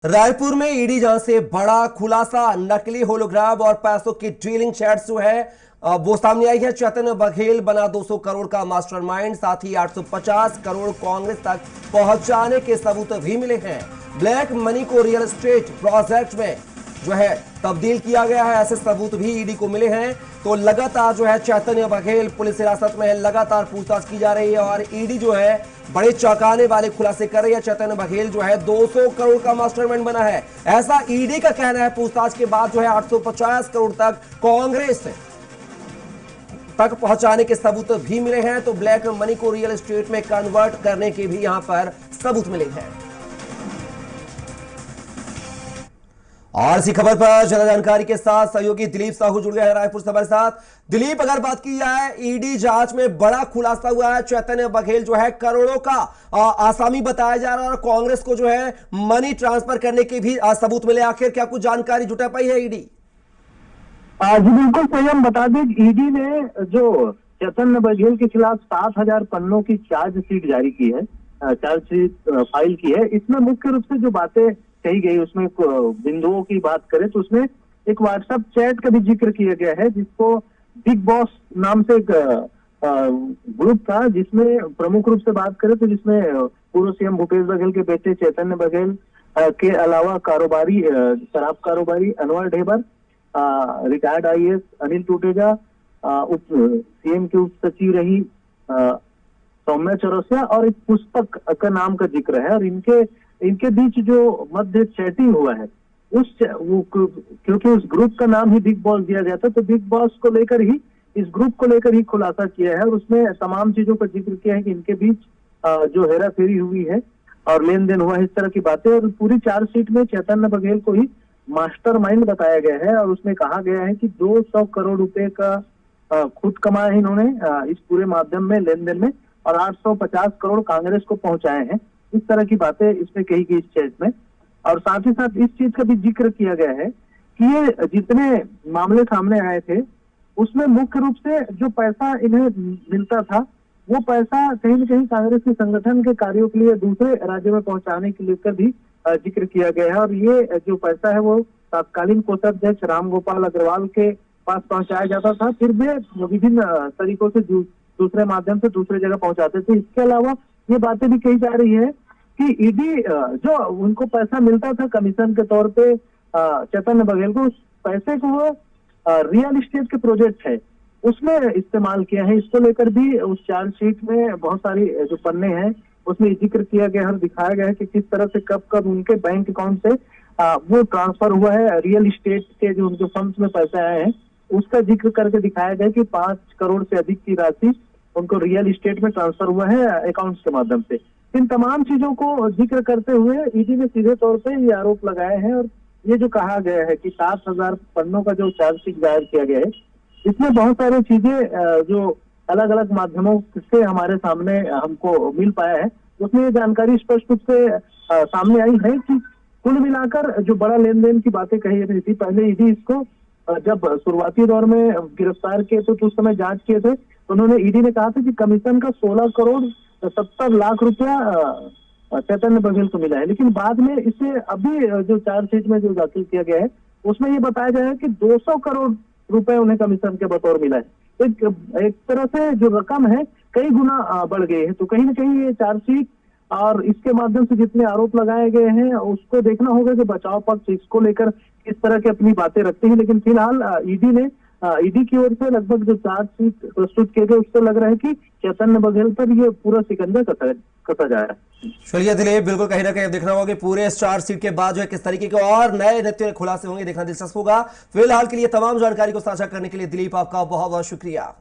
रायपुर में ईडी जांच से बड़ा खुलासा, नकली होलोग्राम और पैसों की डीलिंग चैट्स जो है वो सामने आई है। चैतन्य बघेल बना 200 करोड़ का मास्टरमाइंड, साथ ही 850 करोड़ कांग्रेस तक पहुंचाने के सबूत भी मिले हैं। ब्लैक मनी को रियल एस्टेट प्रोजेक्ट में जो है तब्दील किया गया है, ऐसे सबूत भी ईडी को मिले हैं। तो लगातार जो है चैतन्य बघेल पुलिस हिरासत में है, लगातार पूछताछ की जा रही है और ईडी जो है बड़े चौंकाने वाले खुलासे कर रही है। चैतन्य बघेल जो है 200 करोड़ का मास्टरमाइंड बना है, ऐसा ईडी का कहना है। पूछताछ के बाद जो है 850 करोड़ तक कांग्रेस तक पहुंचाने के सबूत भी मिले हैं। तो ब्लैक मनी को रियल एस्टेट में कन्वर्ट करने के भी यहां पर सबूत मिले हैं। और इसी खबर पर ज्यादा जानकारी के साथ सहयोगी दिलीप साहू जुड़ गए हैं रायपुर से हमारे साथ। दिलीप, अगर बात की जाए ईडी जांच में बड़ा खुलासा हुआ है, चैतन्य बघेल जो है करोड़ों का आसामी बताया जा रहा है और कांग्रेस को जो है मनी ट्रांसफर करने के भी सबूत मिले। आखिर क्या कुछ जानकारी जुटा पाई है ईडी? जी बिल्कुल सही। हम बता दें ईडी ने जो चैतन्य बघेल के खिलाफ 7,000 पन्नों की चार्जशीट जारी की है, चार्जशीट फाइल की है। इसमें मुख्य रूप से जो बातें कही गई, उसमें बिंदुओं की बात करें तो उसमें एक व्हाट्सएप चैट का भी जिक्र किया गया है, जिसको बिग बॉस नाम से एक ग्रुप था, जिसमें प्रमुख रूप से बात करें तो जिसमें पूर्व सीएम भूपेश बघेल के बेटे चैतन्य बघेल के अलावा कारोबारी शराब कारोबारी अनवर ढेबर, रिटायर्ड आईएएस अनिल टूटेजा, उप सीएम के उप सचिव रही सौम्या चौरसिया और एक पुस्तक का नाम का जिक्र है। और इनके बीच जो मध्य चैटिंग हुआ है क्योंकि उस ग्रुप का नाम ही बिग बॉस दिया गया था, तो बिग बॉस को लेकर ही, इस ग्रुप को लेकर ही खुलासा किया है। और उसमें तमाम चीजों का जिक्र किया है कि इनके बीच जो हेरा फेरी हुई है और लेन देन हुआ है, इस तरह की बातें। और पूरी चार्जशीट में चैतन्य बघेल को ही मास्टरमाइंड बताया गया है और उसमें कहा गया है कि 200 करोड़ रुपए का खुद कमाया है इन्होंने इस पूरे माध्यम में, लेन देन में, और 850 करोड़ कांग्रेस को पहुंचाए हैं। इस तरह की बातें इसमें कही गई इस चैट में। और साथ ही साथ इस चीज का भी जिक्र किया गया है कि ये जितने मामले सामने आए थे उसमें मुख्य रूप से जो पैसा इन्हें मिलता था, वो पैसा कहीं न कहीं कांग्रेस के संगठन के कार्यों के लिए दूसरे राज्यों में पहुंचाने के लेकर भी जिक्र किया गया है। और ये जो पैसा है वो तत्कालीन कोषाध्यक्ष रामगोपाल अग्रवाल के पास पहुंचाया जाता था, फिर वे विभिन्न तरीकों से दूसरे माध्यम से दूसरे जगह पहुंचाते थे। इसके अलावा ये बातें भी कही जा रही है कि ईडी जो उनको पैसा मिलता था कमीशन के तौर पे चैतन्य बघेल को, उस पैसे को वो रियल एस्टेट के प्रोजेक्ट है उसमें इस्तेमाल किया है। इसको लेकर भी उस चार्जशीट में बहुत सारी जो पन्ने हैं उसमें जिक्र किया गया है और दिखाया गया है कि किस तरह से कब कब उनके बैंक अकाउंट से वो ट्रांसफर हुआ है। रियल एस्टेट के जो उनके फंड्स में पैसे आए हैं उसका जिक्र करके दिखाया गया कि 5 करोड़ से अधिक की राशि उनको रियल एस्टेट में ट्रांसफर हुआ है अकाउंट्स के माध्यम से। इन तमाम चीजों को जिक्र करते हुए ईडी ने सीधे तौर पे ये आरोप लगाए हैं। और ये जो कहा गया है कि 7,000 पन्नों का जो चार्जशीट दायर किया गया है, इसमें बहुत सारी चीजें जो अलग अलग माध्यमों से हमारे सामने हमको मिल पाया है, उसमें ये जानकारी स्पष्ट रूप से सामने आई है कि कुल मिलाकर जो बड़ा लेन देन की बातें कही गई थी, पहले ईडी इसको जब शुरुआती दौर में गिरफ्तार किए तो उस समय जांच किए थे, उन्होंने ईडी ने कहा था कि कमीशन का 16 करोड़ 70 लाख रुपया चैतन्य बघेल को मिला है। लेकिन बाद में इसे अभी जो चार्जशीट में जो दाखिल किया गया है उसमें ये बताया गया है कि 200 करोड़ रुपए उन्हें कमीशन के बतौर मिला है। एक तरह से जो रकम है कई गुना बढ़ गई है। तो कहीं ना कहीं ये चार्जशीट और इसके माध्यम से जितने आरोप लगाए गए हैं उसको देखना होगा कि बचाव पक्ष इसको लेकर किस तरह की अपनी बातें रखते हैं। लेकिन फिलहाल ईडी की ओर से लगभग जो चार्जशीट प्रस्तुत किए गए उससे लग रहा है कि चैतन्य बघेल पर ये पूरा सिकंजा कसा जा रहा है। चलिए दिलीप, बिल्कुल कहीं ना कहीं देखना होगा कि पूरे चार्जशीट के बाद जो है किस तरीके के और नए नित्य खुलासे होंगे, देखना दिलचस्प होगा। फिलहाल के लिए तमाम जानकारी को साझा करने के लिए दिलीप आपका बहुत बहुत शुक्रिया।